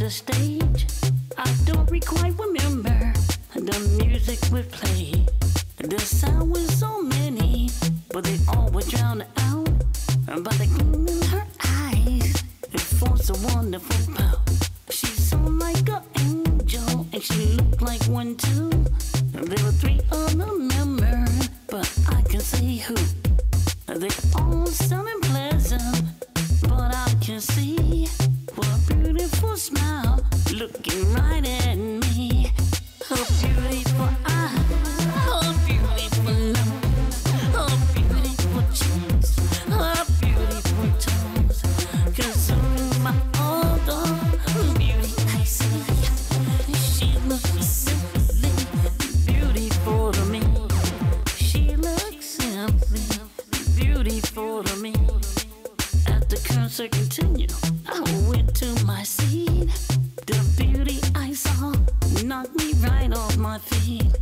the stage. I don't quite remember the music we played. The sound was so many, but they all were drowned out by the gleam in her eyes. It forced a wonderful power. She sounded like an angel, and she looked like one too. There were three other members, but I can say who. They all sounded pleasant, but I can see what a beautiful smile looking right at me. Her beautiful eyes, her beautiful love, her beautiful cheeks, her beautiful toes, consuming my odor, beauty I see. She looks simply beautiful to me. She looks simply beautiful to me. As the concert continued, I went to my seat. The beauty I saw knocked me right off my feet.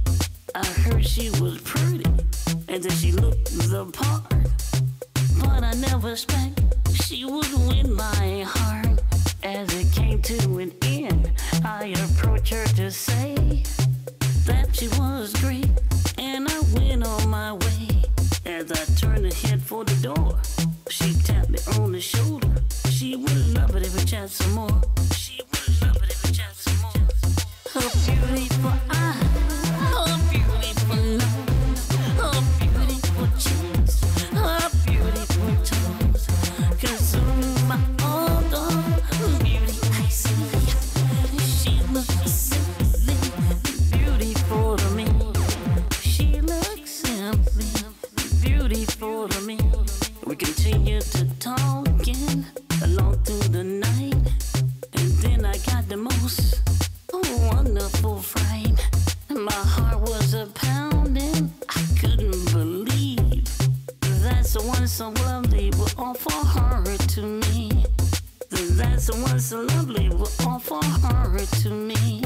I heard she was pretty, and that she looked the part, but I never expect she would win my heart. As it came to an end, I approached her to say that she was great, and I went on my way. As I turned to head for the door, she tapped me on the shoulder. She would love it if we chat some more. She would love it if we chat some more. Her beautiful eyes, her beautiful love, her beautiful cheeks, her beautiful toes, consuming my odor, beauty I see. She looks simply beautiful to me. She looks simply beautiful to me. We continued to talking along through the night, and then I got the most wonderful fright. My heart was a pounding. I couldn't believe that someone so lovely would offer her to me. That someone so lovely would offer her to me.